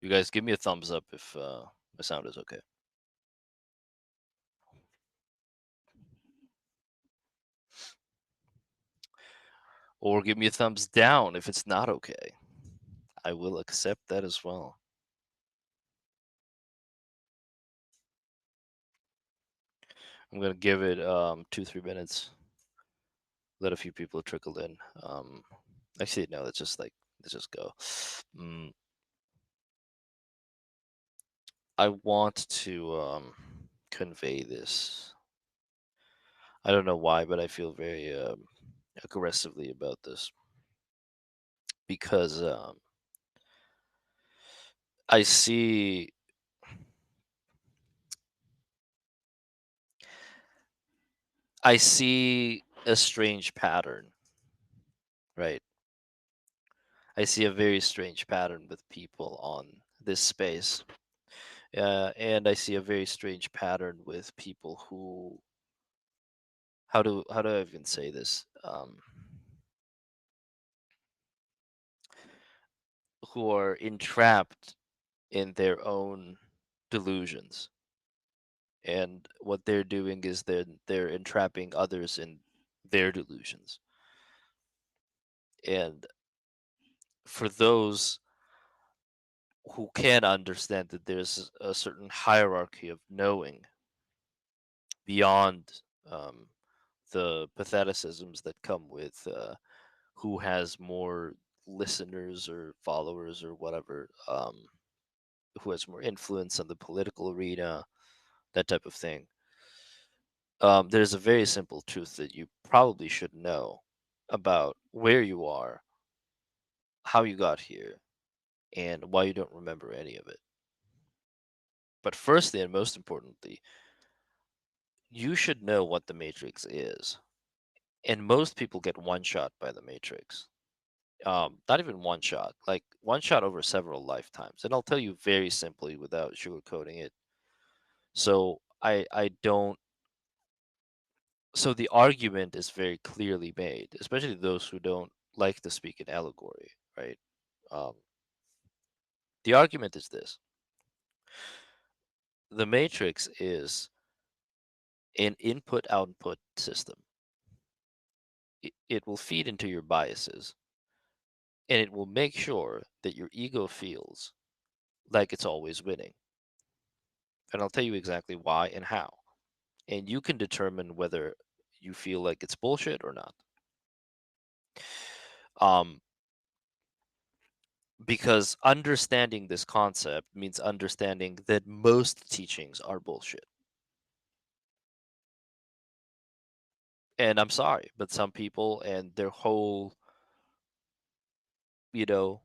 You guys give me a thumbs up if my sound is okay. Or give me a thumbs down if it's not okay. I will accept that as well. I'm gonna give it 2-3 minutes. Let a few people trickle in. Actually, no. Let's just go. Mm, I want to convey this. I don't know why, but I feel very aggressively about this because I see I see a strange pattern, right? I see a very strange pattern with people on this space, and I see a very strange pattern with people who how do I even say this? Who are entrapped in their own delusions, and what they're doing is they're entrapping others in their delusions. And for those who can understand that there's a certain hierarchy of knowing beyond um, the patheticisms that come with who has more listeners or followers or whatever, who has more influence on the political arena, that type of thing. There's a very simple truth that you probably should know about where you are, how you got here, and why you don't remember any of it. But firstly, and most importantly, you should know what the Matrix is. And most people get one shot by the Matrix. Not even one shot, like one shot over several lifetimes. And I'll tell you very simply without sugarcoating it. So I don't so the argument is very clearly made, especially those who don't like to speak in allegory, right? Um, the argument is this: the Matrix is an input-output system. It will feed into your biases, and it will make sure that your ego feels like it's always winning. And I'll tell you exactly why and how. And you can determine whether you feel like it's bullshit or not. Um, because understanding this concept means understanding that most teachings are bullshit. And I'm sorry, but some people and their whole, you know,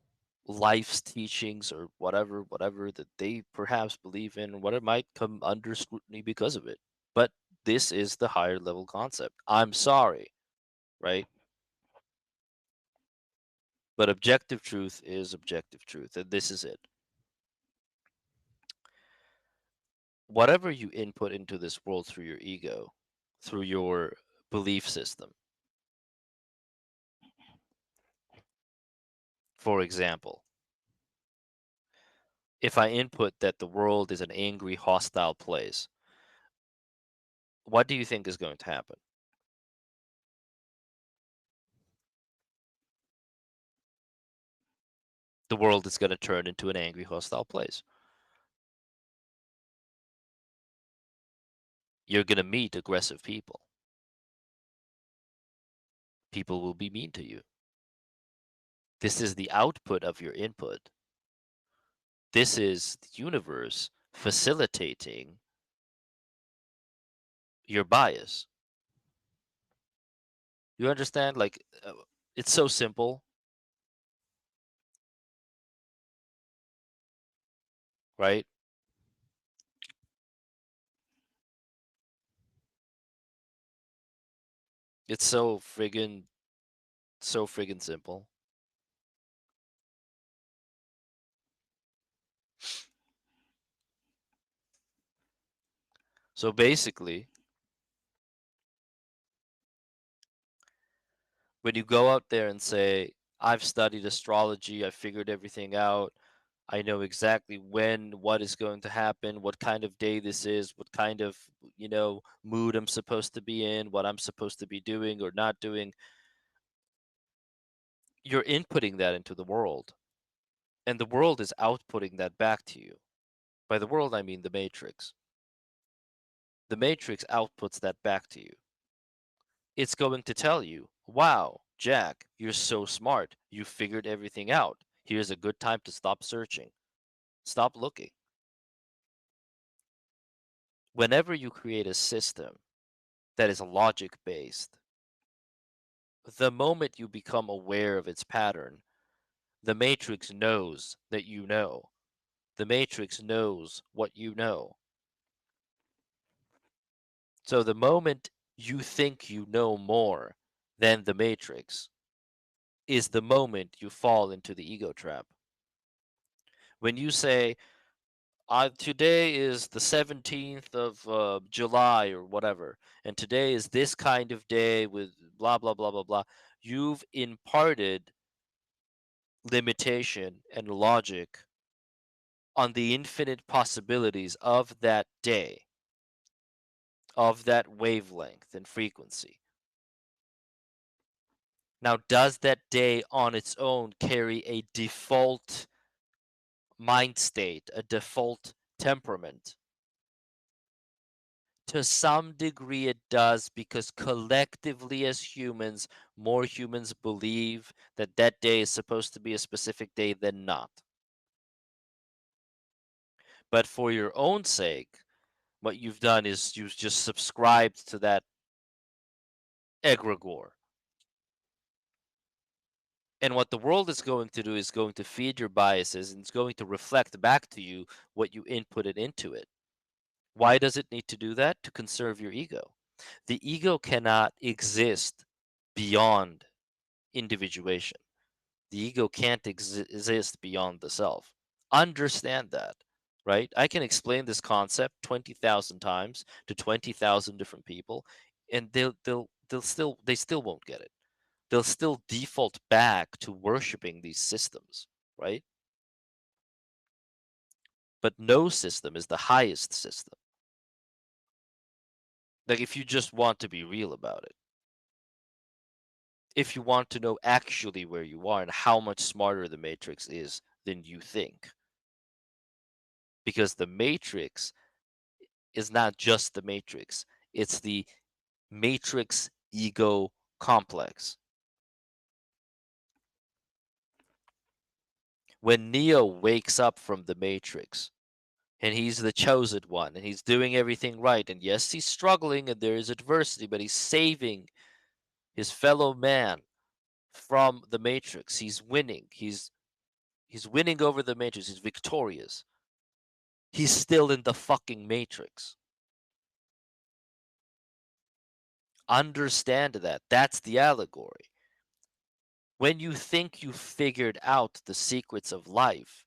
life's teachings or whatever that they perhaps believe in, what it might come under scrutiny because of it. But this is the higher level concept. I'm sorry, right? But objective truth is objective truth, and this is it. Whatever you input into this world through your ego, through your belief system, for example, if I input that the world is an angry, hostile place, what do you think is going to happen? The world is going to turn into an angry, hostile place. You're going to meet aggressive people. People will be mean to you. This is the output of your input. This is the universe facilitating your bias. You understand? Like, it's so simple, right? It's so friggin' simple. So basically, when you go out there and say, I've studied astrology, I figured everything out, I know exactly when what is going to happen, what kind of day this is, what kind of, mood I'm supposed to be in, what I'm supposed to be doing or not doing. You're inputting that into the world, and the world is outputting that back to you. By the world, I mean the Matrix. The Matrix outputs that back to you. It's going to tell you, wow, Jack, you're so smart. You figured everything out. Here's a good time to stop searching, stop looking. Whenever you create a system that is logic based, the moment you become aware of its pattern, the Matrix knows that you know. The Matrix knows what you know. So the moment you think you know more than the Matrix is the moment you fall into the ego trap. When you say, today is the 17th of July or whatever, and today is this kind of day with blah, blah, blah, blah, blah, you've imparted limitation and logic on the infinite possibilities of that day, of that wavelength and frequency. Now, does that day on its own carry a default mind state, a default temperament? To some degree, it does, because collectively as humans, more humans believe that that day is supposed to be a specific day than not. But for your own sake, what you've done is you've just subscribed to that egregore. And what the world is going to do is going to feed your biases, and it's going to reflect back to you what you inputted into it. Why does it need to do that? To conserve your ego. The ego cannot exist beyond individuation. The ego can't exist beyond the self. Understand that, right? I can explain this concept 20,000 times to 20,000 different people, and they still won't get it. They'll still default back to worshiping these systems, right? But no system is the highest system. Like, if you just want to be real about it, if you want to know actually where you are and how much smarter the Matrix is than you think, because the Matrix is not just the Matrix, it's the Matrix ego complex. When Neo wakes up from the Matrix, and he's the chosen one, and he's doing everything right, and yes, he's struggling and there is adversity, but he's saving his fellow man from the Matrix. He's winning. He's winning over the Matrix. He's victorious. He's still in the fucking Matrix. Understand that. That's the allegory. When you think you figured out the secrets of life,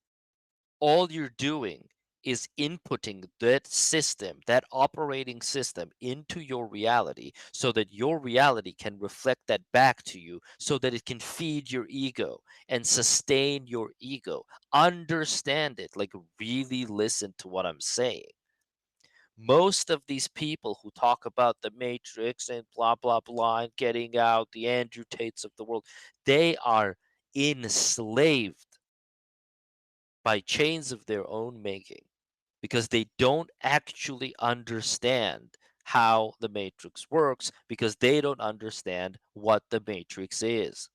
all you're doing is inputting that system, that operating system, into your reality so that your reality can reflect that back to you, so that it can feed your ego and sustain your ego. Understand it. Like, really listen to what I'm saying. Most of these people who talk about the Matrix and blah, blah, blah, and getting out, the Andrew Tates of the world, they are enslaved by chains of their own making, because they don't actually understand how the Matrix works, because they don't understand what the Matrix is.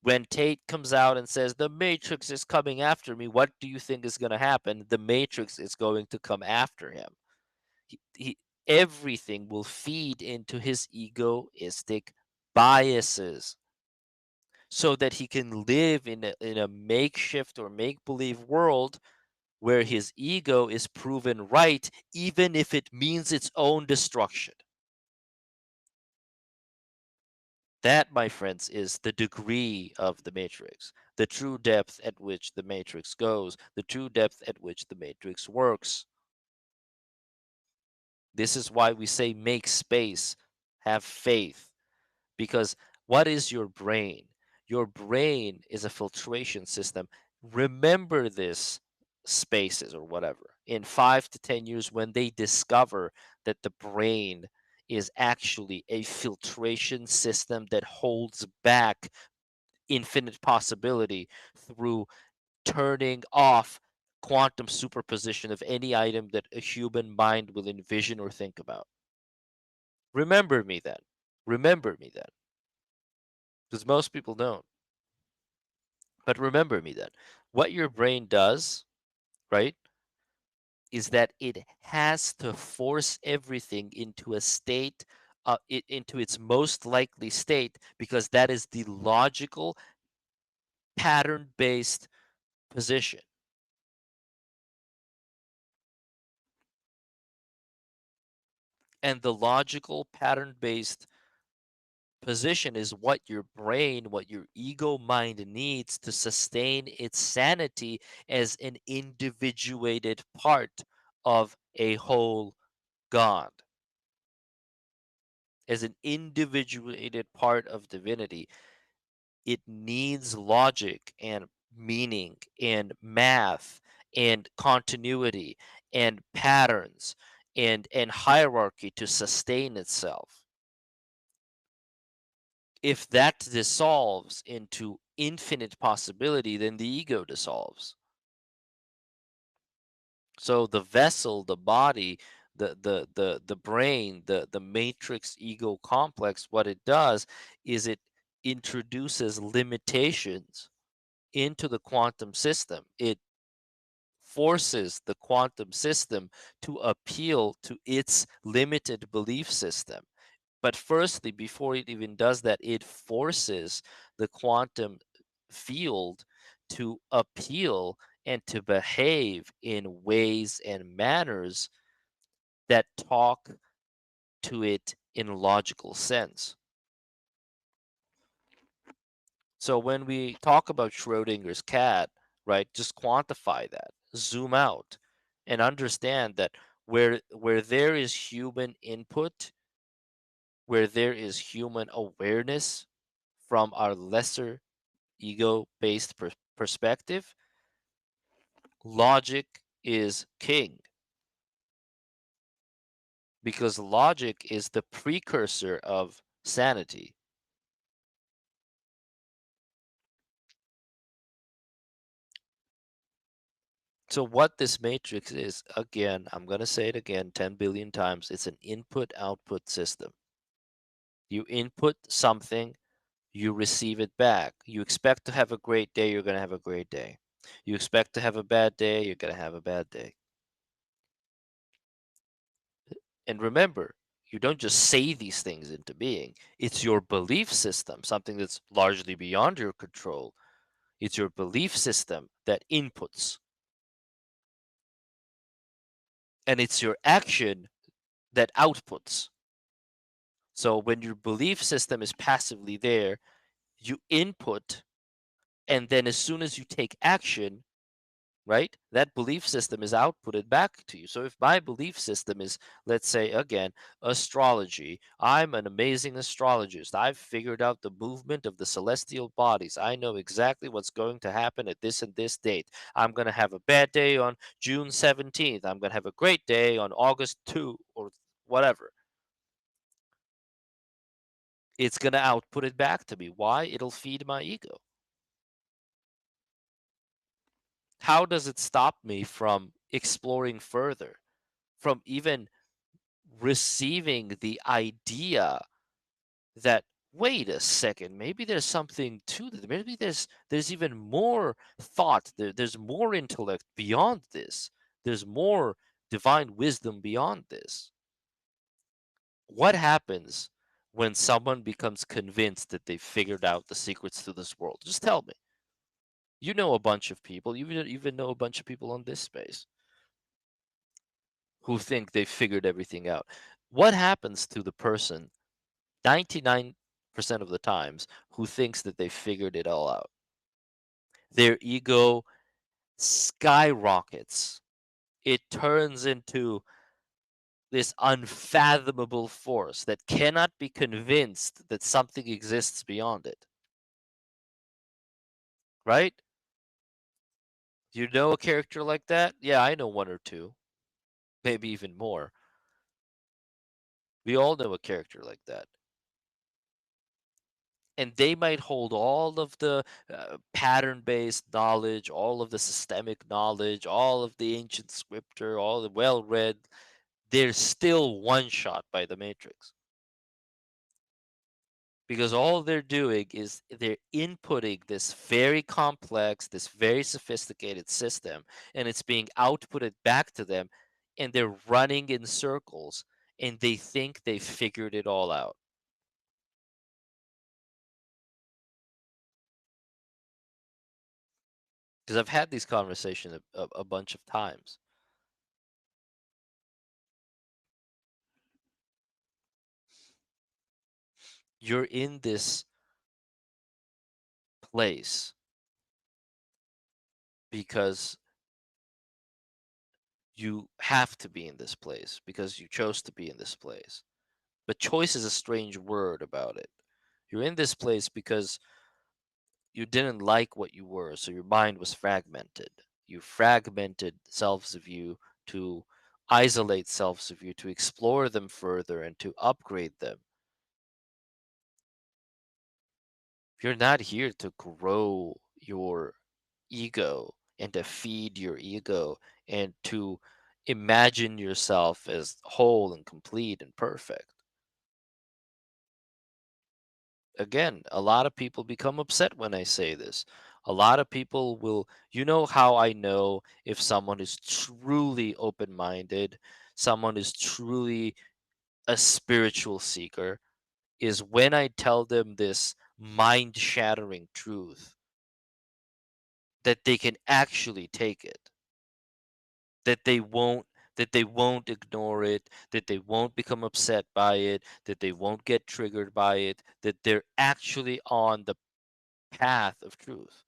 When Tate comes out and says, the Matrix is coming after me, what do you think is going to happen? The Matrix is going to come after him. He Everything will feed into his egoistic biases, so that he can live in a makeshift or make believe world where his ego is proven right, even if it means its own destruction. That, my friends, is the degree of the Matrix, the true depth at which the Matrix goes, the true depth at which the Matrix works. This is why we say make space, have faith, because what is your brain? Your brain is a filtration system. Remember this spaces or whatever in 5 to 10 years when they discover that the brain is actually a filtration system that holds back infinite possibility through turning off quantum superposition of any item that a human mind will envision or think about. Remember me then. Remember me then. Because most people don't. But remember me then. What your brain does, right, is that it has to force everything into a state, into its most likely state, because that is the logical, pattern based position. And the logical, pattern based position is what your brain, what your ego mind needs to sustain its sanity as an individuated part of a whole God, as an individuated part of divinity. It needs logic and meaning and math and continuity and patterns and hierarchy to sustain itself. If that dissolves into infinite possibility, then the ego dissolves. So the vessel, the body, the brain, the matrix ego complex, what it does is it introduces limitations into the quantum system. It forces the quantum system to appeal to its limited belief system. But firstly, before it even does that, it forces the quantum field to appeal and to behave in ways and manners that talk to it in a logical sense. So when we talk about Schrodinger's cat, right, just quantify that, zoom out, and understand that where there is human input, where there is human awareness from our lesser ego-based perspective, logic is king because logic is the precursor of sanity. So what this matrix is, again, I'm going to say it again 10 billion times, it's an input-output system. You input something, you receive it back. You expect to have a great day, you're going to have a great day. You expect to have a bad day, you're going to have a bad day. And remember, you don't just say these things into being. It's your belief system, something that's largely beyond your control. It's your belief system that inputs, and it's your action that outputs. So when your belief system is passively there, you input, and then as soon as you take action, right, that belief system is outputted back to you. So if my belief system is, let's say again, astrology, I'm an amazing astrologist, I've figured out the movement of the celestial bodies, I know exactly what's going to happen at this and this date, I'm going to have a bad day on June 17th, I'm going to have a great day on August 2 or whatever, it's going to output it back to me. Why? It'll feed my ego. How does it stop me from exploring further, from even receiving the idea that, wait a second, maybe there's something to that, maybe there's even more thought, there's more intellect beyond this, there's more divine wisdom beyond this? What happens when someone becomes convinced that they've figured out the secrets to this world? Just tell me. You know a bunch of people, you even know a bunch of people on this space who think they've figured everything out. What happens to the person 99% of the times who thinks that they figured it all out? Their ego skyrockets. It turns into this unfathomable force that cannot be convinced that something exists beyond it, right? You know a character like that? Yeah, I know one or two, maybe even more. We all know a character like that. And they might hold all of the pattern-based knowledge, all of the systemic knowledge, all of the ancient scripture, all the well-read. They're still one shot by the Matrix because all they're doing is they're inputting this very complex, this very sophisticated system, and it's being outputted back to them, and they're running in circles, and they think they figured it all out. Because I've had these conversations a bunch of times. You're in this place because you have to be in this place because you chose to be in this place. But choice is a strange word about it. You're in this place because you didn't like what you were, so your mind was fragmented. You fragmented selves of you to isolate selves of you, to explore them further and to upgrade them. You're not here to grow your ego and to feed your ego and to imagine yourself as whole and complete and perfect. Again, a lot of people become upset when I say this. A lot of people will, you know how I know if someone is truly open minded, someone is truly a spiritual seeker, is when I tell them this mind shattering truth that they can actually take it, that they won't ignore it, that they won't become upset by it, that they won't get triggered by it, that they're actually on the path of truth.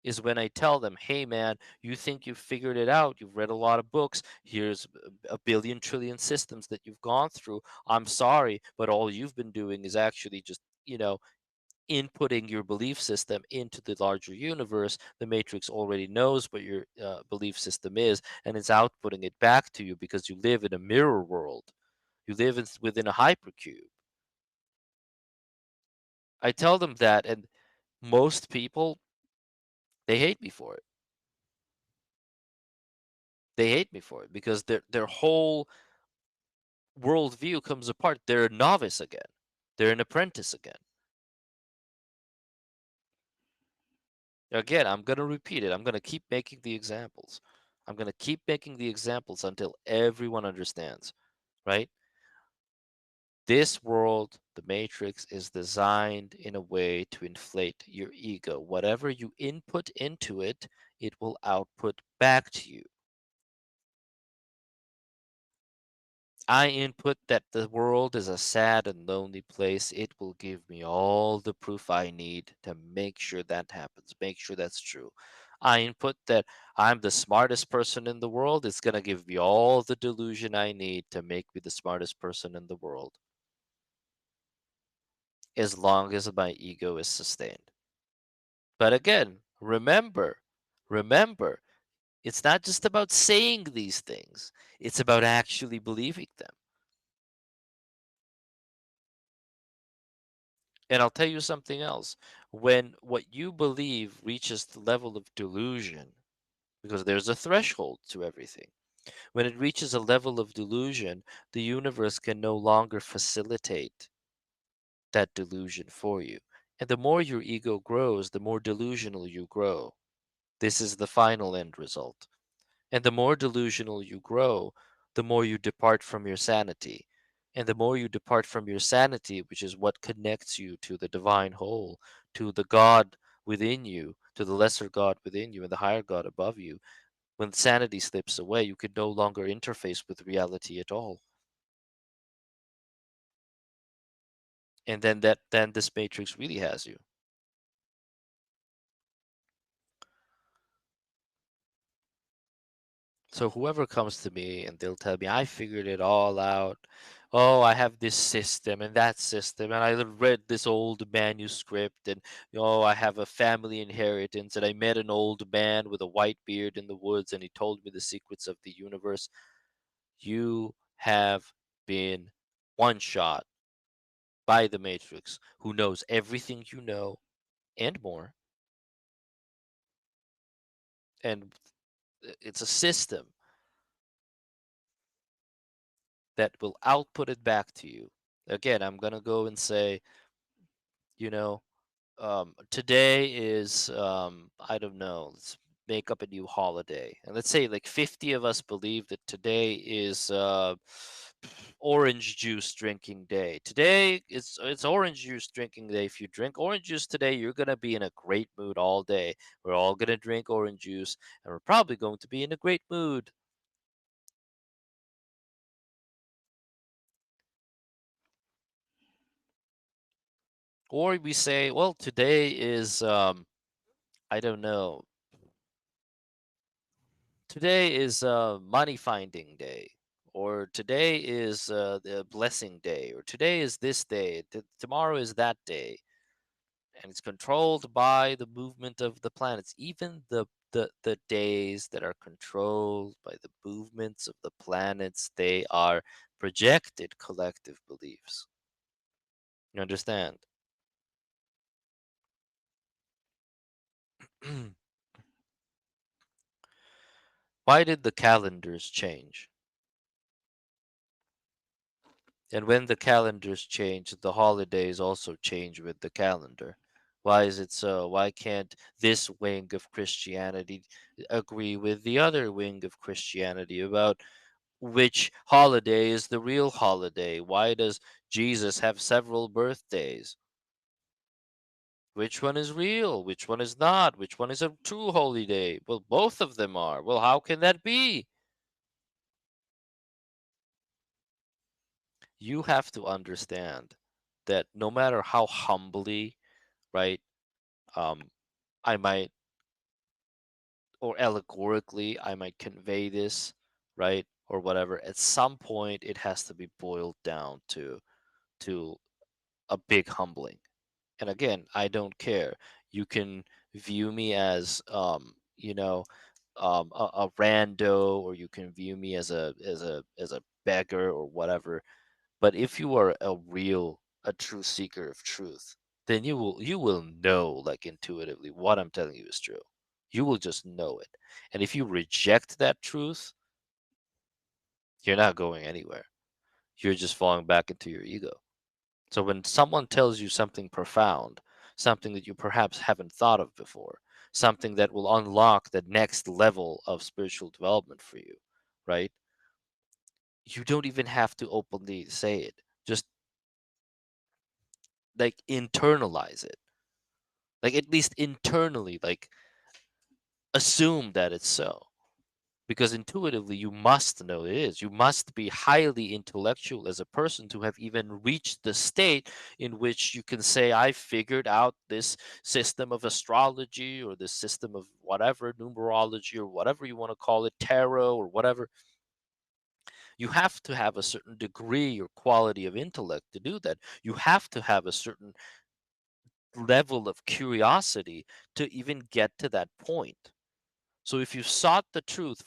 Is when I tell them, hey man, you think you've figured it out. You've read a lot of books. Here's a billion trillion systems that you've gone through. I'm sorry, but all you've been doing is actually just, inputting your belief system into the larger universe. The matrix already knows what your belief system is, and it's outputting it back to you because you live in a mirror world. You live within a hypercube. I tell them that, and most people, they hate me for it. They hate me for it because their whole worldview comes apart. They're a novice again. They're an apprentice again. Again, I'm going to repeat it. I'm going to keep making the examples. I'm going to keep making the examples until everyone understands, right? This world, the Matrix, is designed in a way to inflate your ego. Whatever you input into it, it will output back to you. I input that the world is a sad and lonely place. It will give me all the proof I need to make sure that happens, make sure that's true. I input that I'm the smartest person in the world. It's going to give me all the delusion I need to make me the smartest person in the world, as long as my ego is sustained. But again, remember, it's not just about saying these things, it's about actually believing them. And I'll tell you something else. When what you believe reaches the level of delusion, because there's a threshold to everything, when it reaches a level of delusion, the universe can no longer facilitate that delusion for you. And the more your ego grows, the more delusional you grow. This is the final end result. And the more delusional you grow, the more you depart from your sanity. And the more you depart from your sanity, which is what connects you to the divine whole, to the God within you, to the lesser God within you, and the higher God above you, when sanity slips away, you can no longer interface with reality at all. And then this matrix really has you. So whoever comes to me and they'll tell me I figured it all out. oh, I have this system and that system, and I read this old manuscript, and oh, I have a family inheritance, and I met an old man with a white beard in the woods, and he told me the secrets of the universe. You have been one shot by the Matrix, who knows everything you know and more, and it's a system that will output it back to you. Again, I'm gonna go and say, you know, today is I don't know, let's make up a new holiday, and let's say like 50 of us believe that today is orange juice drinking day. Today it's orange juice drinking day. If you drink orange juice today, you're gonna be in a great mood all day. We're all gonna drink orange juice, and we're probably going to be in a great mood. Or we say, well, today is I don't know, today is money finding day, or today is the blessing day, or today is this day, tomorrow is that day, and it's controlled by the movement of the planets. Even the days that are controlled by the movements of the planets, they are projected collective beliefs. You understand? Why did the calendars change? And when the calendars change, the holidays also change with the calendar. Why is it so? Why can't this wing of Christianity agree with the other wing of Christianity about which holiday is the real holiday? Why does Jesus have several birthdays? Which one is real? Which one is not? Which one is a true holy day? Well, both of them are. Well, how can that be? You have to understand that no matter how humbly, right, um, I might, or allegorically, I might convey this, right, or whatever. At some point, it has to be boiled down to a big humbling. And again, I don't care. You can view me as, a rando, or you can view me as a beggar or whatever. But if you are a true seeker of truth, then you will know, like, intuitively, what I'm telling you is true. You will just know it. And if you reject that truth, you're not going anywhere. You're just falling back into your ego. So when someone tells you something profound, something that you perhaps haven't thought of before, something that will unlock the next level of spiritual development for you, right? You don't even have to openly say it. Just like internalize it. Like, at least internally, like, assume that it's so. Because intuitively you must know it is. You must be highly intellectual as a person to have even reached the state in which you can say, I figured out this system of astrology, or this system of whatever, numerology, or whatever you want to call it, tarot, or whatever. You have to have a certain degree or quality of intellect to do that. You have to have a certain level of curiosity to even get to that point. So if you sought the truth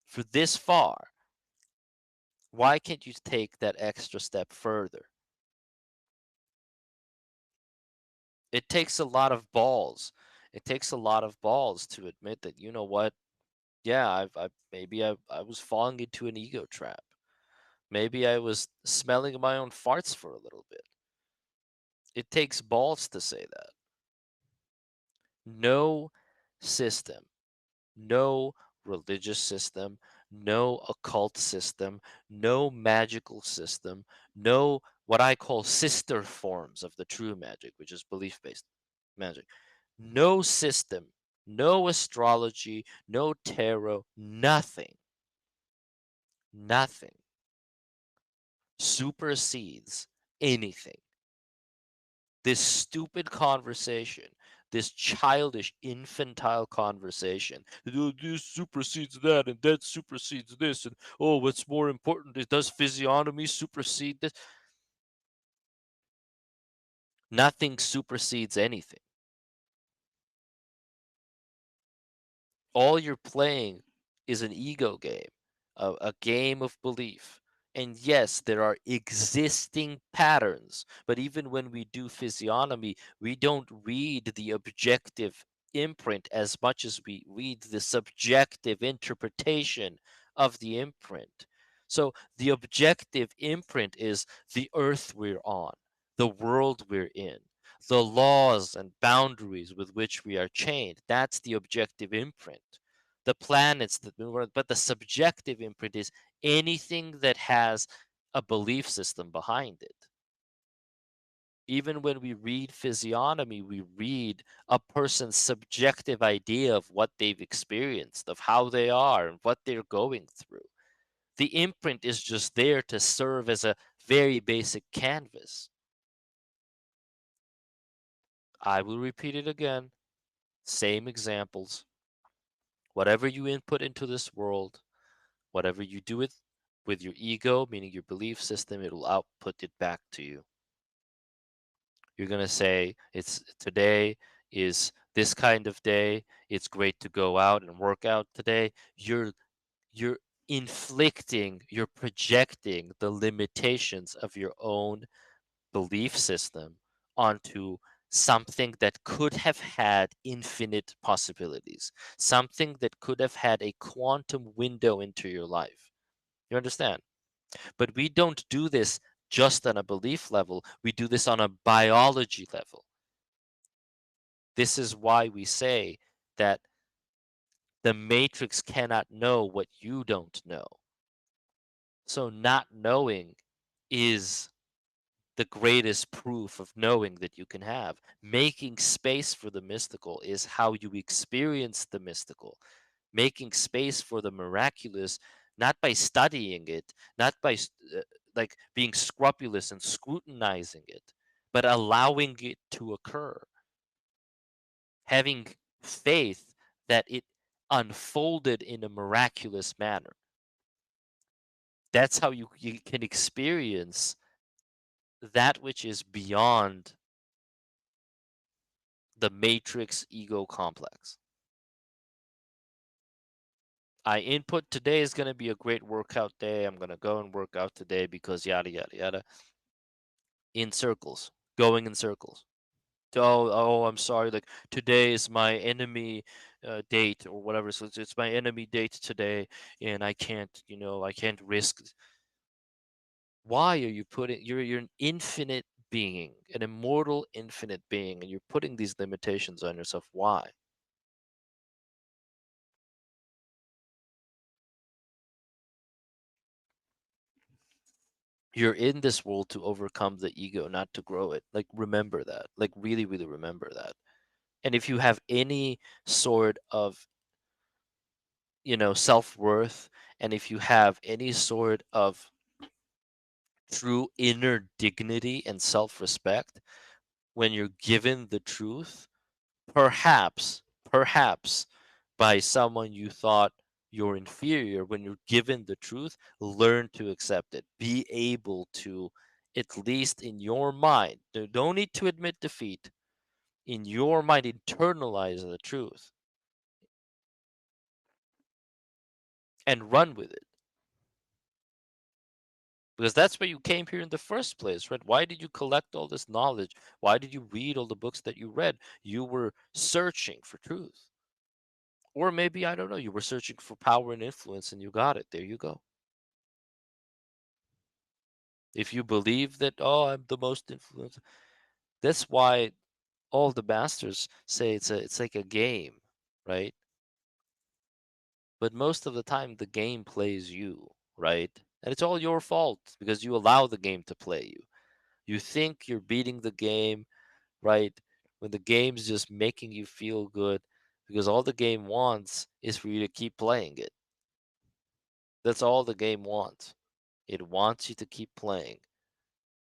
for this far, why can't you take that extra step further? It takes a lot of balls. It takes a lot of balls to admit that, you know what? Yeah, I was falling into an ego trap. Maybe I was smelling my own farts for a little bit. It takes balls to say that. No system, no religious system, no occult system, no magical system, no what I call sister forms of the true magic, which is belief based magic. No system, no astrology, no tarot, nothing, nothing supersedes anything. This stupid conversation this childish, infantile conversation. "Oh, this supersedes that, and that supersedes this, and oh, what's more important is does physiognomy supersede this?" Nothing supersedes anything. All you're playing is an ego game, a game of belief. And yes, there are existing patterns, but even when we do physiognomy, we don't read the objective imprint as much as we read the subjective interpretation of the imprint. So the objective imprint is the earth we're on, the world we're in, the laws and boundaries with which we are chained. That's the objective imprint. The planets that move around, but the subjective imprint is anything that has a belief system behind it. Even when we read physiognomy, we read a person's subjective idea of what they've experienced, of how they are, and what they're going through. The imprint is just there to serve as a very basic canvas. I will repeat it again. Same examples. Whatever you input into this world, whatever you do with your ego, meaning your belief system, it'll output it back to you. You're going to say, it's today is this kind of day. It's great to go out and work out today. You're inflicting, you're projecting the limitations of your own belief system onto something that could have had infinite possibilities, something that could have had a quantum window into your life. You understand? But we don't do this just on a belief level, we do this on a biology level. This is why we say that the matrix cannot know what you don't know. So, not knowing is the greatest proof of knowing that you can have. Making space for the mystical is how you experience the mystical. Making space for the miraculous, not by studying it, not by like being scrupulous and scrutinizing it, but allowing it to occur. Having faith that it unfolded in a miraculous manner. That's how you can experience that which is beyond the matrix ego complex. I input today is going to be a great workout day. I'm going to go and work out today because yada, yada, yada. In circles, going in circles. Oh, I'm sorry. Like today is my enemy date or whatever. So it's my enemy date today, and I can't, I can't risk. Why are you putting? You're an infinite being, an immortal, infinite being, and you're putting these limitations on yourself. Why? You're in this world to overcome the ego, not to grow it. Like remember that. Like really, really remember that. And if you have any sort of, self-worth, and if you have any sort of true inner dignity and self-respect, when you're given the truth, perhaps by someone you thought you're inferior, when you're given the truth, learn to accept it. Be able to, at least in your mind, don't need to admit defeat. In your mind, internalize the truth and run with it. Because that's why you came here in the first place, right? Why did you collect all this knowledge? Why did you read all the books that you read? You were searching for truth. Or maybe, I don't know, you were searching for power and influence and you got it. There you go. If you believe that, oh, I'm the most influential, that's why all the masters say it's like a game, right? But most of the time the game plays you, right? And it's all your fault because you allow the game to play you. You think you're beating the game, right? When the game's just making you feel good because all the game wants is for you to keep playing it. That's all the game wants. It wants you to keep playing.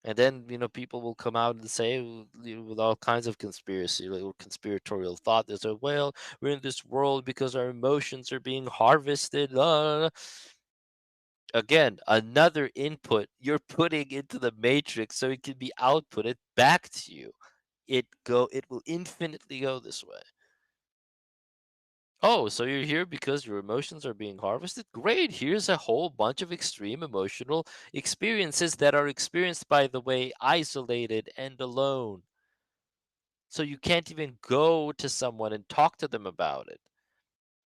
And then, people will come out and say, with all kinds of conspiracy, like, or conspiratorial thought. They say, well, we're in this world because our emotions are being harvested. Again, another input you're putting into the matrix so it can be outputted back to you. It will infinitely go this way. Oh, so you're here because your emotions are being harvested? Great. Here's a whole bunch of extreme emotional experiences that are experienced, by the way, isolated and alone. So you can't even go to someone and talk to them about it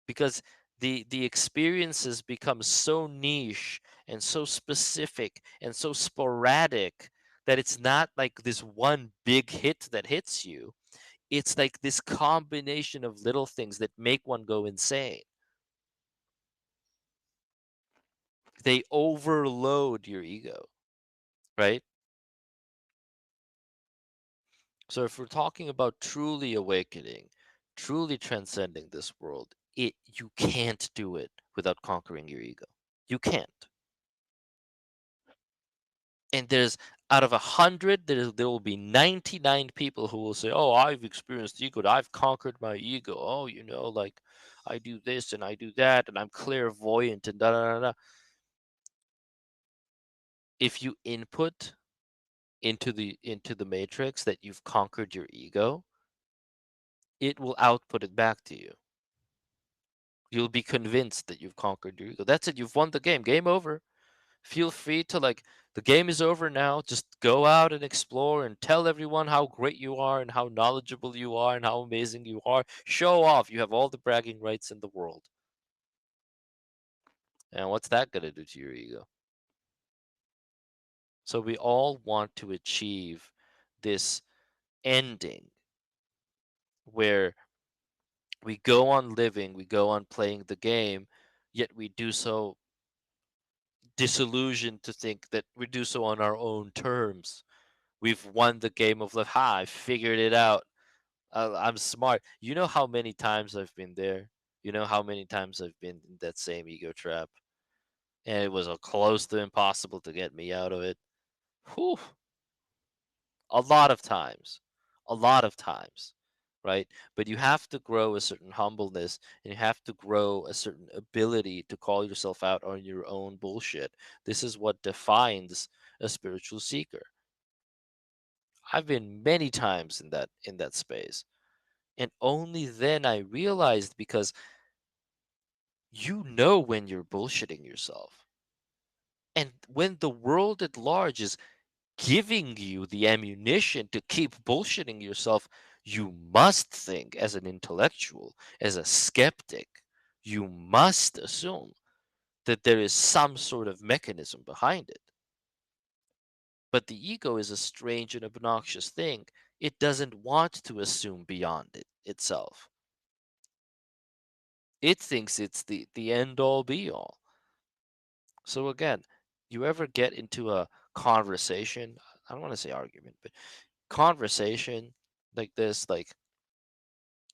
because the experiences become so niche and so specific and so sporadic that it's not like this one big hit that hits you. It's like this combination of little things that make one go insane. They overload your ego, right? So if we're talking about truly awakening, truly transcending this world, you can't do it without conquering your ego. You can't. And there's out of 100, there will be 99 people who will say, "Oh, I've experienced ego. I've conquered my ego. Oh, like I do this and I do that, and I'm clairvoyant and da da da da." If you input into the matrix that you've conquered your ego, it will output it back to you. You'll be convinced that you've conquered your ego. That's it. You've won the game. Game over. Feel free to, like, the game is over now. Just go out and explore and tell everyone how great you are and how knowledgeable you are and how amazing you are. Show off. You have all the bragging rights in the world. And what's that going to do to your ego? So we all want to achieve this ending where we go on living, we go on playing the game, yet we do so disillusioned to think that we do so on our own terms. We've won the game of life. Ha, I figured it out. I'm smart. You know how many times I've been there? You know how many times I've been in that same ego trap? And it was close to impossible to get me out of it. Whew, a lot of times. A lot of times. Right? But you have to grow a certain humbleness and you have to grow a certain ability to call yourself out on your own bullshit. This is what defines a spiritual seeker. I've been many times in that space. And only then I realized, because you know when you're bullshitting yourself. And when the world at large is giving you the ammunition to keep bullshitting yourself, you must think as an intellectual, as a skeptic, you must assume that there is some sort of mechanism behind it. But the ego is a strange and obnoxious thing. It doesn't want to assume beyond it itself. It thinks it's the end all be all. So again, you ever get into a conversation, I don't want to say argument, but conversation like this, like,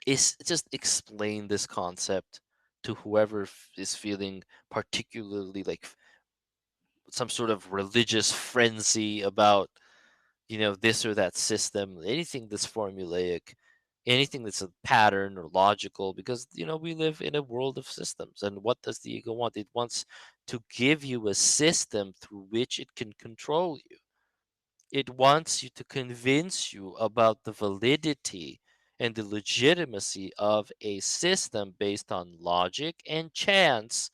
is just explain this concept to whoever is feeling particularly like some sort of religious frenzy about, this or that system, anything that's formulaic, anything that's a pattern or logical, because, we live in a world of systems. And what does the ego want? It wants to give you a system through which it can control you. It wants you to convince you about the validity and the legitimacy of a system based on logic and chance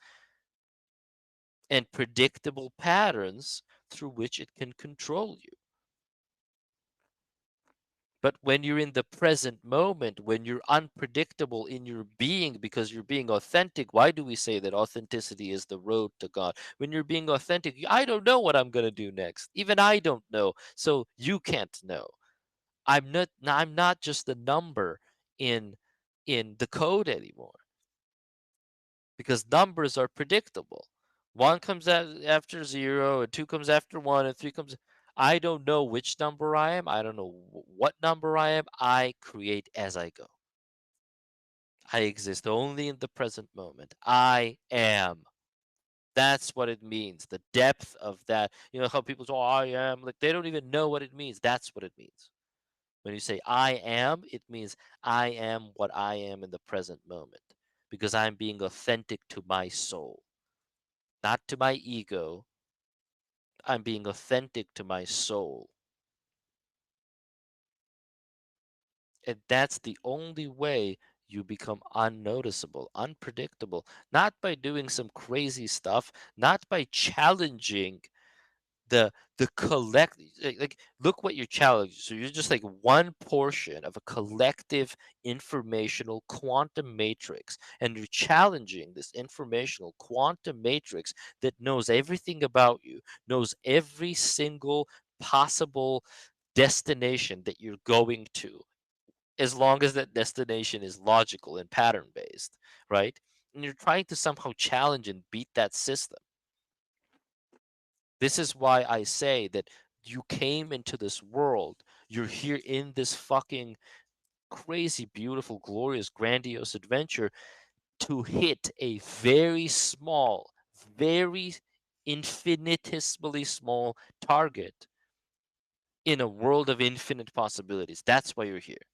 and predictable patterns through which it can control you. But when you're in the present moment, when you're unpredictable in your being because you're being authentic, why do we say that authenticity is the road to God? When you're being authentic, I don't know what I'm going to do next. Even I don't know. So you can't know. I'm not just a number in the code anymore, because numbers are predictable. One comes after zero, and two comes after one, and three comes. I don't know which number I am. I don't know what number I am. I create as I go. I exist only in the present moment. I am. That's what it means. The depth of that. You know how people say, "Oh, I am," like they don't even know what it means. That's what it means. When you say I am, it means I am what I am in the present moment because I'm being authentic to my soul, not to my ego. I'm being authentic to my soul. And that's the only way you become unnoticeable, unpredictable, not by doing some crazy stuff, not by challenging the collect like look what you're challenging. So you're just like one portion of a collective informational quantum matrix, and you're challenging this informational quantum matrix that knows everything about you, knows every single possible destination that you're going to, as long as that destination is logical and pattern based, right? And you're trying to somehow challenge and beat that system. This is why I say that you came into this world, you're here in this fucking crazy, beautiful, glorious, grandiose adventure to hit a very small, very infinitesimally small target in a world of infinite possibilities. That's why you're here.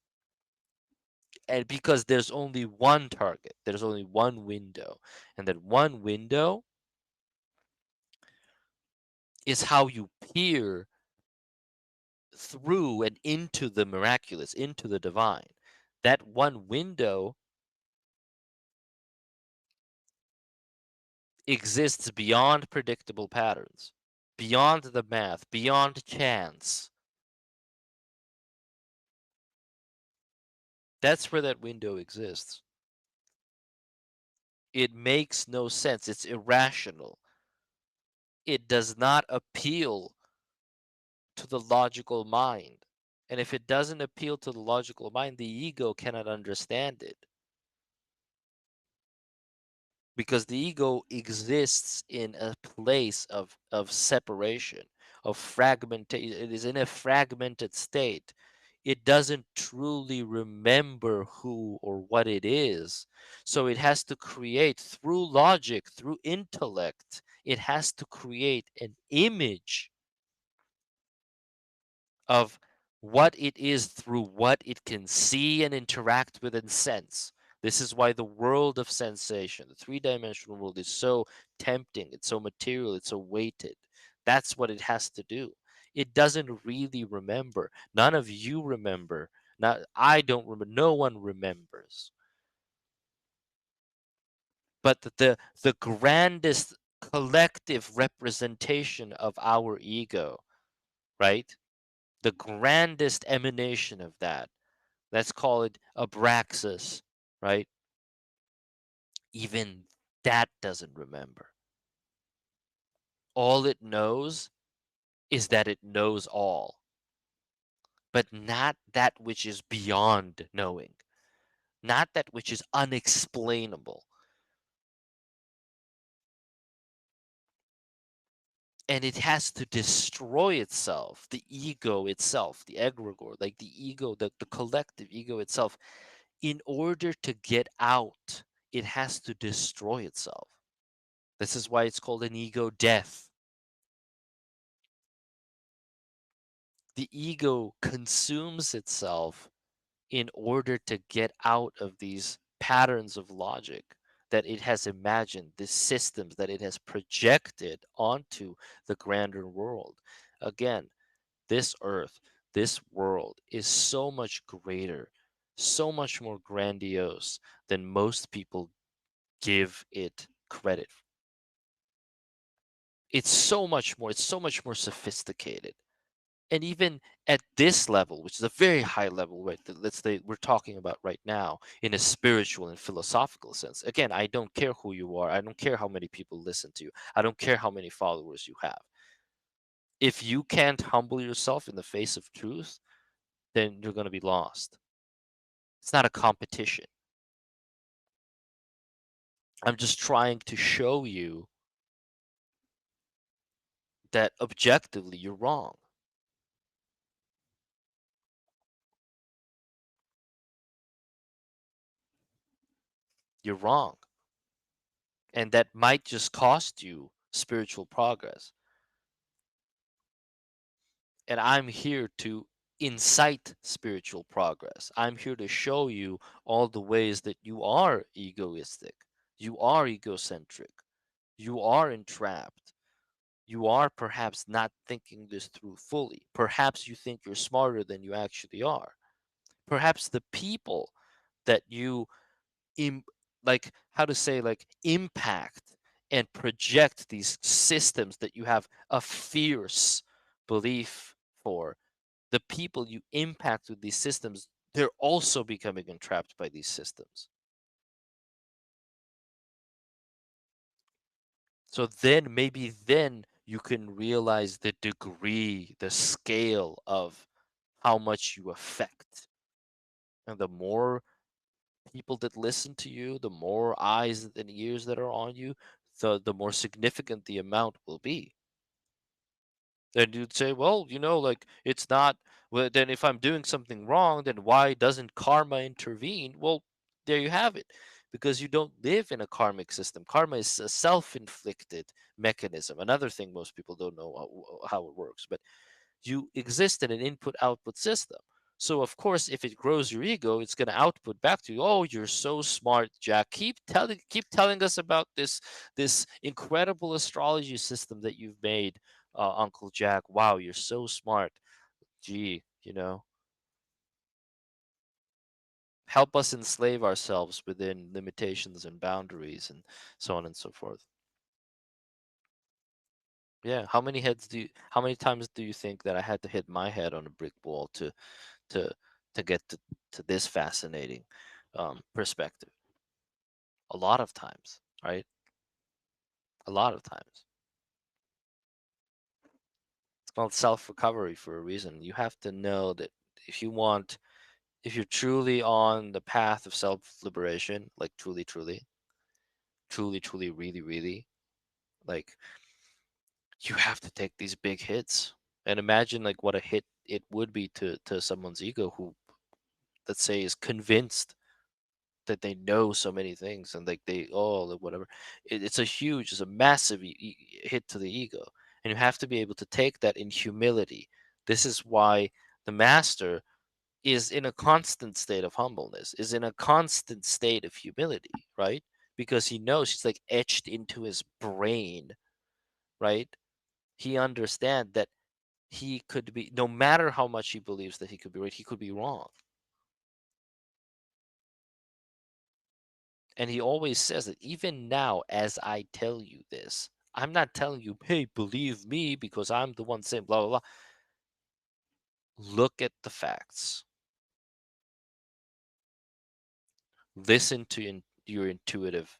And because there's only one target, there's only one window, and that one window is how you peer through and into the miraculous, into the divine. That one window exists beyond predictable patterns, beyond the math, beyond chance. That's where that window exists. It makes no sense. It's irrational. It does not appeal to the logical mind. And if it doesn't appeal to the logical mind, the ego cannot understand it. Because the ego exists in a place of separation, of fragmentation. It is in a fragmented state. It doesn't truly remember who or what it is. So it has to create through logic, through intellect, it has to create an image of what it is through what it can see and interact with and sense. This is why the world of sensation, the three-dimensional world, is so tempting. It's so material. It's so weighted. That's what it has to do. It doesn't really remember. None of you remember. Not I don't remember. No one remembers. But the grandest collective representation of our ego, right? The grandest emanation of that. Let's call it Abraxas, right? Even that doesn't remember. All it knows is that it knows all, but not that which is beyond knowing, not that which is unexplainable. And it has to destroy itself, the ego itself, the egregore, like the ego, the collective ego itself. In order to get out, it has to destroy itself. This is why it's called an ego death. The ego consumes itself in order to get out of these patterns of logic that it has imagined, these systems that it has projected onto the grander world. Again, this earth, this world is so much greater, so much more grandiose than most people give it credit. It's so much more sophisticated. And even at this level, which is a very high level, right? Let's say we're talking about right now in a spiritual and philosophical sense. Again, I don't care who you are. I don't care how many people listen to you. I don't care how many followers you have. If you can't humble yourself in the face of truth, then you're going to be lost. It's not a competition. I'm just trying to show you that objectively you're wrong. You're wrong. and that might just cost you spiritual progress. And I'm here to incite spiritual progress. I'm here to show you all the ways that you are egoistic, you are egocentric, you are entrapped, you are perhaps not thinking this through fully. Perhaps you think you're smarter than you actually are. Perhaps the people that you Im- like, how to say, like, impact and project these systems that you have a fierce belief for, the people you impact with these systems, they're also becoming entrapped by these systems. So then, maybe then you can realize the degree, the scale of how much you affect. And the more people that listen to you, the more eyes and ears that are on you, the more significant the amount will be. Then you'd say, well, like, it's not. Well, then if I'm doing something wrong, then why doesn't karma intervene? Well, there you have it. Because you don't live in a karmic system. Karma is a self-inflicted mechanism. Another thing most people don't know how it works, but you exist in an input output system. So of course, if it grows your ego, it's going to output back to you. Oh, you're so smart, Jack. Keep telling us about this incredible astrology system that you've made, Uncle Jack. Wow, you're so smart. Gee, help us enslave ourselves within limitations and boundaries and so on and so forth. Yeah, how many times do you think that I had to hit my head on a brick wall to to get to this fascinating perspective? A lot of times, right? A lot of times. It's called self recovery for a reason. You have to know that if you want, if you're truly on the path of self liberation, like truly, truly, truly, truly, really, really, like, you have to take these big hits. And imagine like what a hit it would be to someone's ego who, let's say, is convinced that they know so many things, and like like whatever. It's a massive hit to the ego, and you have to be able to take that in humility. This is why the master is in a constant state of humbleness, is in a constant state of humility, right? Because he knows it's like etched into his brain, right? He understands that he could be, no matter how much he believes that he could be right, he could be wrong. And he always says that even now, as I tell you this, I'm not telling you, hey, believe me because I'm the one saying blah, blah, blah. Look at the facts. Listen to your intuitive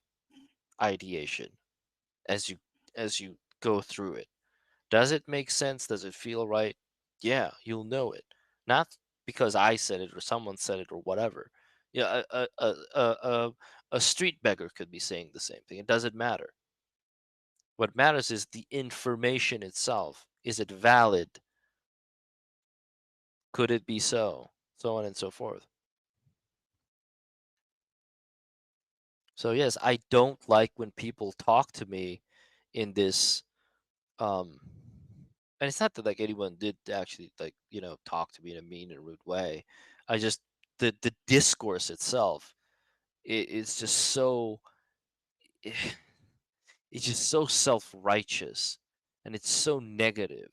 ideation as you go through it. Does it make sense? Does it feel right? Yeah, you'll know it. Not because I said it or someone said it or whatever. Yeah, a street beggar could be saying the same thing. It doesn't matter. What matters is the information itself. Is it valid? Could it be so? So on and so forth. So yes, I don't like when people talk to me in this um and it's not that like anyone did actually like, talk to me in a mean and rude way. I just the discourse itself, it's just so it's just so self-righteous, and it's so negative.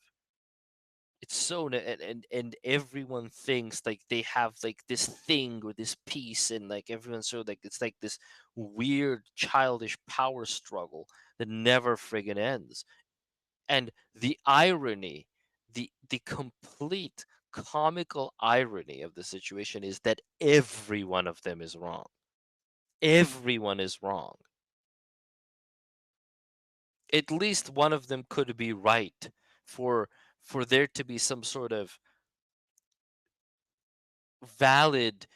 It's so and everyone thinks like they have like this thing or this piece, and like everyone's so like it's like this weird childish power struggle that never friggin' ends. And the irony, the complete comical irony of the situation is that every one of them is wrong. Everyone is wrong. At least one of them could be right for there to be some sort of valid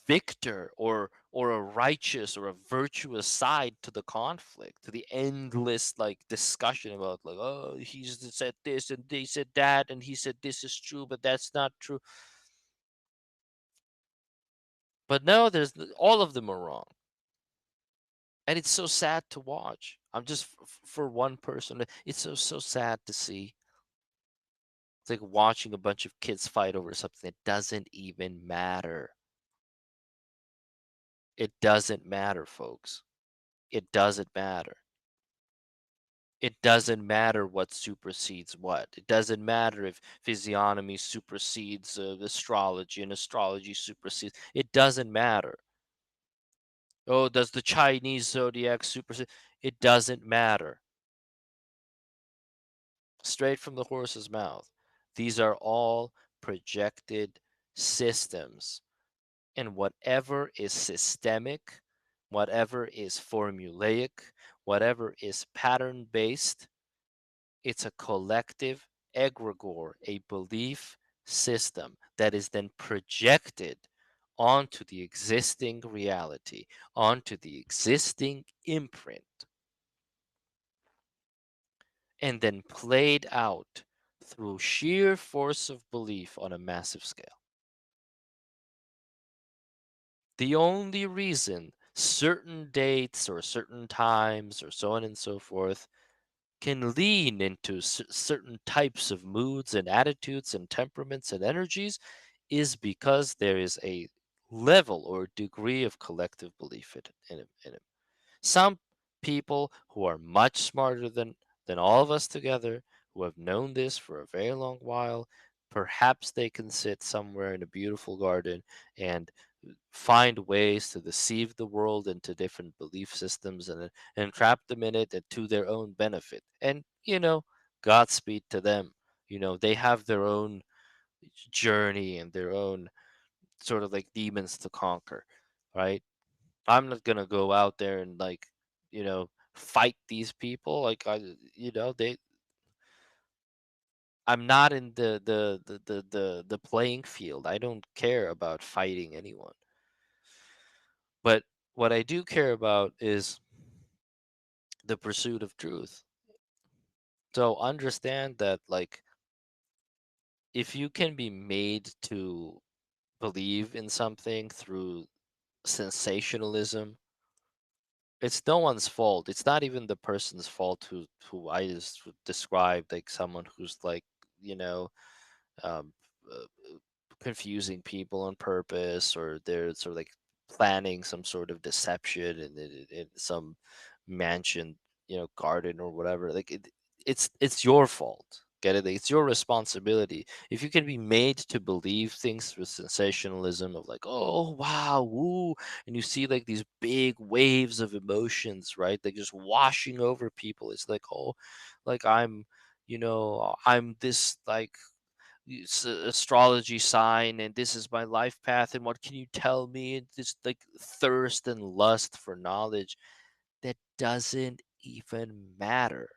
victor or a righteous or a virtuous side to the conflict, to the endless like discussion about like, oh, he said this and they said that and he said this is true but that's not true. But no, all of them are wrong. And it's so sad to watch. I'm just for one person. It's so sad to see. It's like watching a bunch of kids fight over something that doesn't even matter. It doesn't matter, folks. It doesn't matter. It doesn't matter what supersedes what. It doesn't matter if physiognomy supersedes astrology and astrology supersedes. It doesn't matter. Oh, does the Chinese zodiac supersede? It doesn't matter. Straight from the horse's mouth. These are all projected systems. And whatever is systemic, whatever is formulaic, whatever is pattern based, it's a collective egregore, a belief system that is then projected onto the existing reality, onto the existing imprint, and then played out through sheer force of belief on a massive scale. The only reason certain dates or certain times or so on and so forth can lean into certain types of moods and attitudes and temperaments and energies is because there is a level or degree of collective belief in it. Some people who are much smarter than all of us together, who have known this for a very long while, perhaps they can sit somewhere in a beautiful garden and find ways to deceive the world into different belief systems and trap them in it and to their own benefit. And Godspeed to them. They have their own journey and their own sort of like demons to conquer, right? I'm not gonna go out there and fight these people. Like they. I'm not in the playing field. I don't care about fighting anyone. But what I do care about is the pursuit of truth. So understand that, like, if you can be made to believe in something through sensationalism, it's no one's fault. It's not even the person's fault who I just described, like someone who's like, you know, um, uh, confusing people on purpose, or they're sort of like planning some sort of deception in some mansion, garden or whatever. Like it's your fault. Get it? It's your responsibility. If you can be made to believe things through sensationalism of like, oh wow, woo, and you see like these big waves of emotions, right? Like just washing over people. It's like, oh, like I'm this like astrology sign and this is my life path and what can you tell me, and this like thirst and lust for knowledge that doesn't even matter,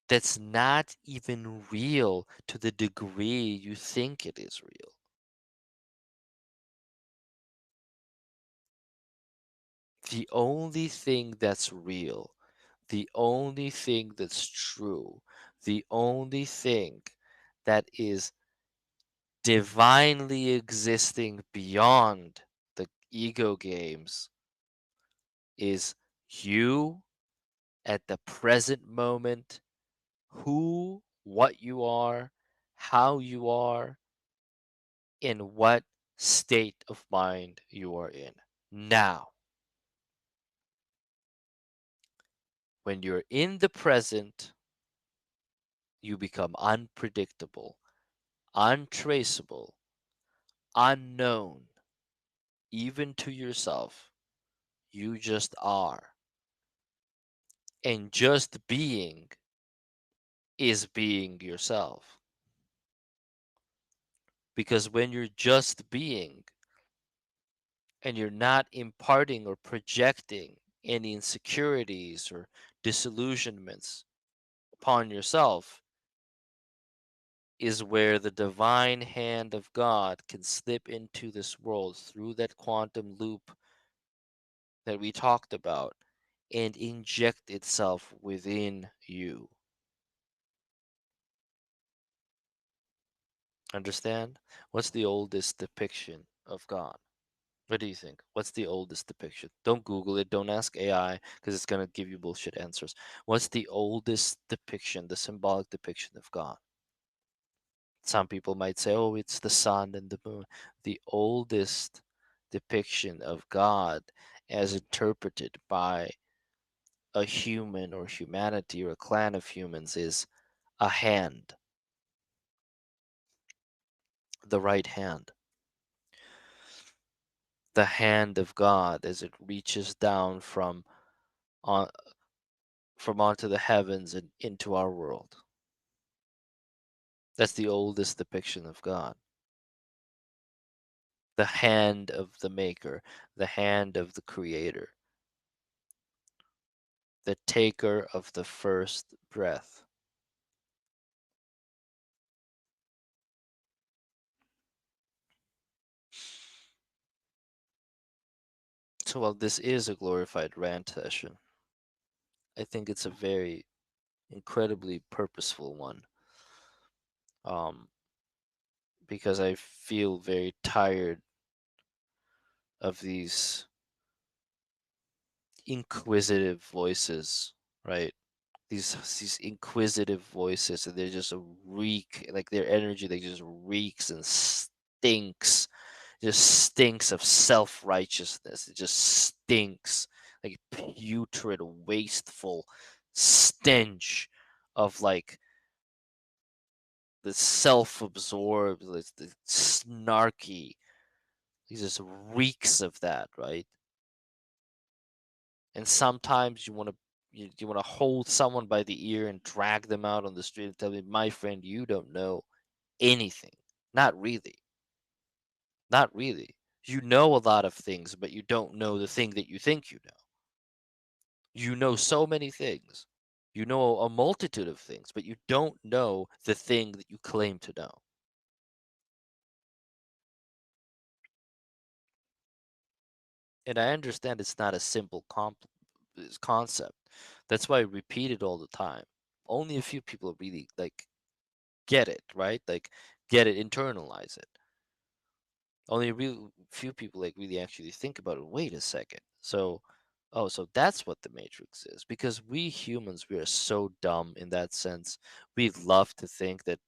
that's not even real to the degree you think it is real. The only thing that's real, the only thing that's true, the only thing that is divinely existing beyond the ego games is you at the present moment, who, what you are, how you are, in what state of mind you are in. Now, when you're in the present, you become unpredictable, untraceable, unknown, even to yourself. You just are. And just being is being yourself. Because when you're just being and you're not imparting or projecting any insecurities or disillusionments upon yourself, is where the divine hand of God can slip into this world through that quantum loop that we talked about and inject itself within you. Understand? What's the oldest depiction of God? What do you think? What's the oldest depiction? Don't Google it. Don't ask AI because it's going to give you bullshit answers. What's the oldest depiction, the symbolic depiction of God? Some people might say, oh, it's the sun and the moon. The oldest depiction of God, as interpreted by a human or humanity or a clan of humans, is a hand, the right hand. The hand of God as it reaches down on from onto the heavens and into our world. That's the oldest depiction of God. The hand of the maker, the hand of the creator, the taker of the first breath. So while this is a glorified rant session, I think it's a very incredibly purposeful one. Um, because I feel very tired of these inquisitive voices, right? These inquisitive voices, and they're just a reek, like their energy, they just reeks and stinks, just stinks of self-righteousness. It just stinks like putrid, wasteful stench of like the self-absorbed, like, the snarky. It just reeks of that, right? And sometimes you want to hold someone by the ear and drag them out on the street and tell them, my friend, you don't know anything. Not really. Not really. You know a lot of things, but you don't know the thing that you think you know. You know so many things. You know a multitude of things, but you don't know the thing that you claim to know. And I understand it's not a simple concept. That's why I repeat it all the time. Only a few people really like get it, right? Like get it, internalize it. Only a real few people like really actually think about it. Wait a second. So, oh, so that's what the Matrix is. Because we humans, we are so dumb in that sense. We love to think that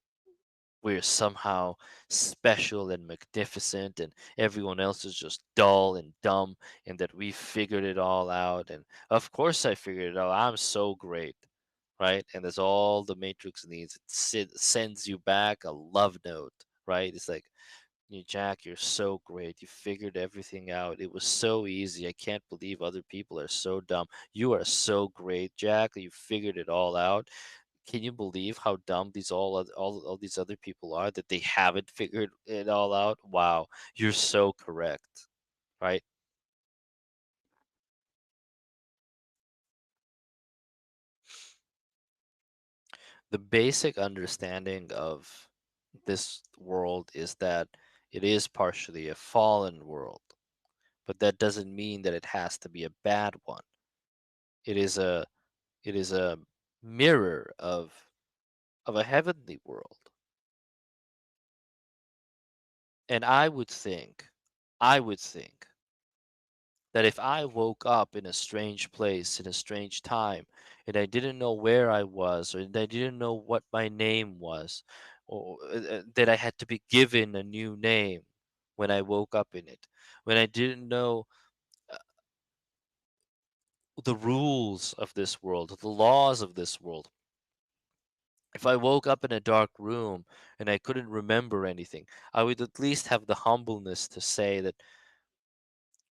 we're somehow special and magnificent, and everyone else is just dull and dumb, and that we figured it all out. And of course, I figured it out. I'm so great, right? And that's all the Matrix needs. It sends you back a love note, right? It's like, you Jack, you're so great. You figured everything out. It was so easy. I can't believe other people are so dumb. You are so great, Jack. You figured it all out. Can you believe how dumb all these other people are that they haven't figured it all out? Wow, you're so correct, right? The basic understanding of this world is that it is partially a fallen world, but that doesn't mean that it has to be a bad one. It is a it is a mirror of a heavenly world. And I would think that if I woke up in a strange place, in a strange time, and I didn't know where I was, or I didn't know what my name was, or that I had to be given a new name when I woke up in it, when I didn't know uh, the rules of this world, the laws of this world, if I woke up in a dark room and I couldn't remember anything, I would at least have the humbleness to say that,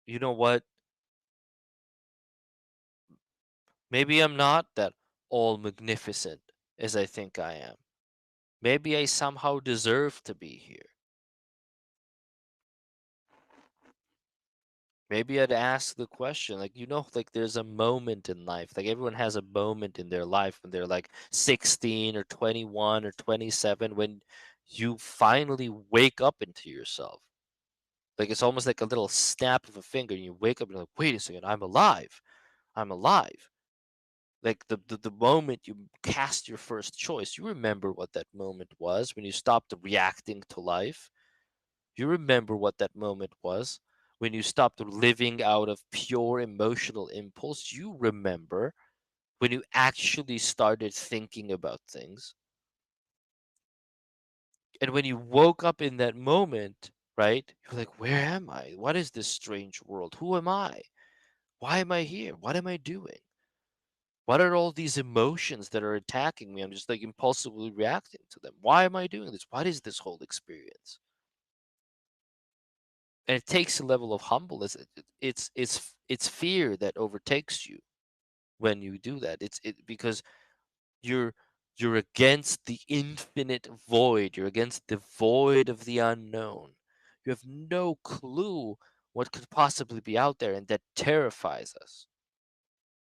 you know what, maybe I'm not that all magnificent as I think I am. Maybe I somehow deserve to be here. Maybe I'd ask the question, like, like there's a moment in life, like everyone has a moment in their life when they're like 16 or 21 or 27, when you finally wake up into yourself. Like it's almost like a little snap of a finger, and you wake up and you're like, wait a second, I'm alive. I'm alive. Like the moment you cast your first choice, you remember what that moment was when you stopped reacting to life. You remember what that moment was when you stopped living out of pure emotional impulse. You remember when you actually started thinking about things. And when you woke up in that moment, right? You're like, where am I? What is this strange world? Who am I? Why am I here? What am I doing? What are all these emotions that are attacking me? I'm just like impulsively reacting to them. Why am I doing this? What is this whole experience? And it takes a level of humbleness. It's fear that overtakes you when you do that. Because you're you're against the infinite void. You're against the void of the unknown. You have no clue what could possibly be out there, and that terrifies us.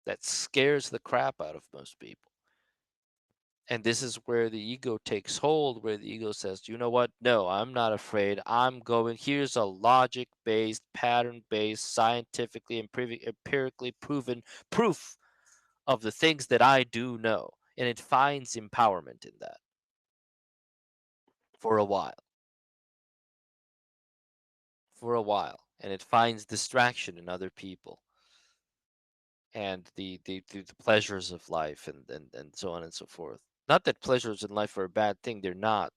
That scares the crap out of most people. And this is where the ego takes hold, where the ego says, you know what? No, I'm not afraid. I'm going. Here's a logic based, pattern based, scientifically and empirically proven proof of the things that I do know. And it finds empowerment in that for a while, for a while. And it finds distraction in other people and the pleasures of life and so on and so forth. Not that pleasures in life are a bad thing, they're not.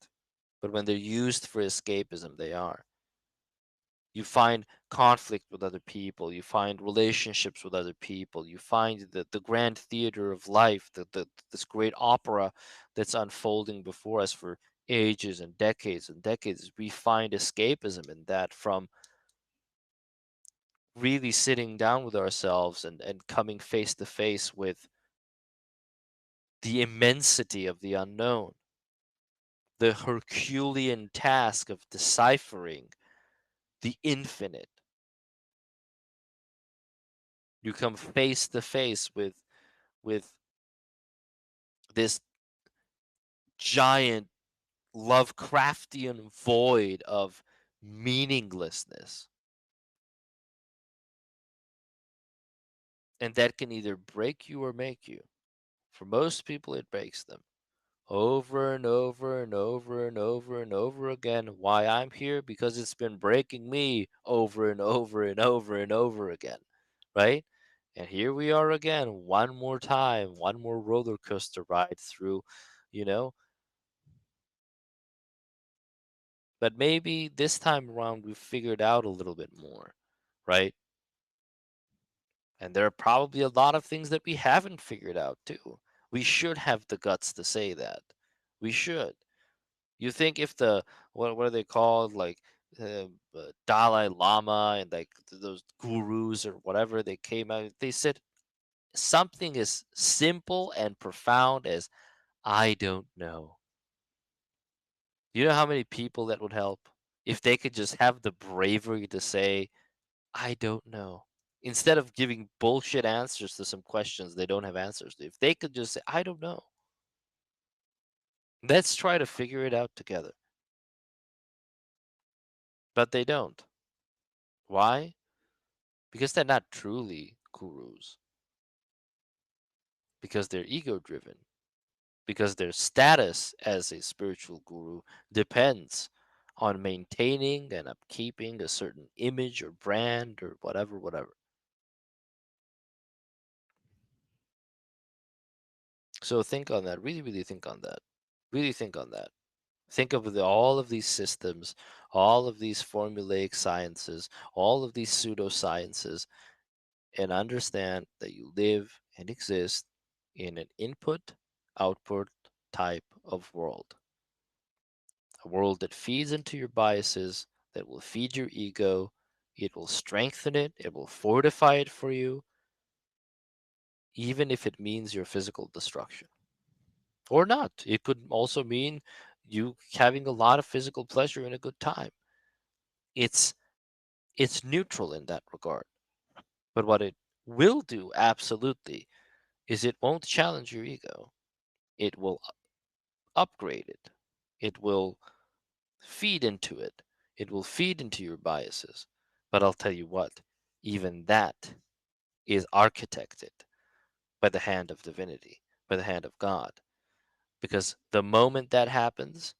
But when they're used for escapism, they are. You find conflict with other people, you find relationships with other people, you find the grand theater of life, this great opera that's unfolding before us for ages and decades. We find escapism in that from really sitting down with ourselves and coming face to face with the immensity of the unknown, the Herculean task of deciphering the infinite. You come face to face with this giant Lovecraftian void of meaninglessness. And that can either break you or make you. For most people, it breaks them. Over and over and over and over and over again. Why I'm here? Because it's been breaking me over and over and over and over again. Right? And here we are again, one more time, one more roller coaster ride through, you know, but maybe this time around we figured out a little bit more, right? And there are probably a lot of things that we haven't figured out too. We should have the guts to say that. We should. You think if the what are they called, like Dalai Lama and like those gurus or whatever, they came out, they said something as simple and profound as I don't know. You know how many people that would help if they could just have the bravery to say I don't know. Instead of giving bullshit answers to some questions they don't have answers to. If they could just say, I don't know. Let's try to figure it out together. But they don't. Why? Because they're not truly gurus. Because they're ego driven. Because their status as a spiritual guru depends on maintaining and upkeeping a certain image or brand or whatever, whatever. So think on that. Really, really think on that. Really think on that. Think of all of these systems, all of these formulaic sciences, all of these pseudosciences, and understand that you live and exist in an input output type of world. A world that feeds into your biases, that will feed your ego, it will strengthen it, it will fortify it for you, even if it means your physical destruction. Or not. It could also mean you having a lot of physical pleasure and a good time. It's it's neutral in that regard. But what it will do, absolutely, is it won't challenge your ego. It will upgrade it. It will feed into it. It will feed into your biases. But I'll tell you what, even that is architected by the hand of divinity, by the hand of God. Because the moment that happens,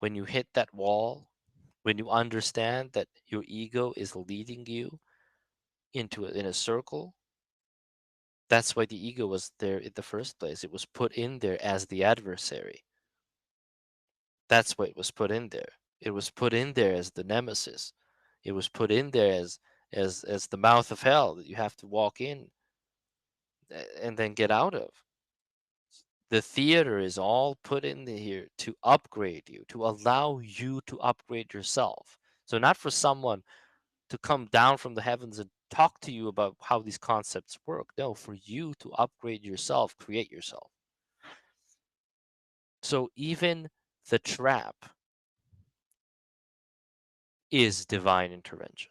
when you hit that wall, when you understand that your ego is leading you in a circle, that's why the ego was there in the first place. It was put in there as the adversary. That's why it was put in there. It was put in there as the nemesis. It was put in there as the mouth of hell that you have to walk in and then get out of. The theater is all put in here to upgrade you, to allow you to upgrade yourself. So not for someone to come down from the heavens and talk to you about how these concepts work. No, for you to upgrade yourself, create yourself. So even the trap is divine intervention.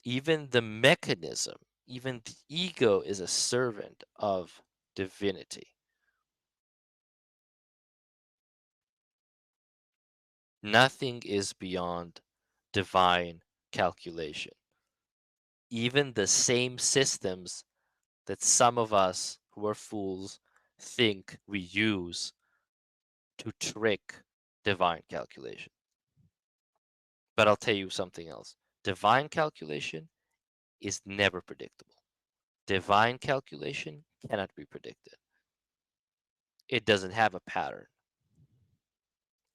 Even the mechanism, even the ego is a servant of divinity. Nothing is beyond divine calculation. Even the same systems that some of us who are fools think we use to trick divine calculation. But I'll tell you something else. Divine calculation is never predictable. Divine calculation cannot be predicted. It doesn't have a pattern.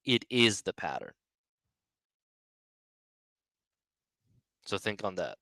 It is the pattern. So think on that.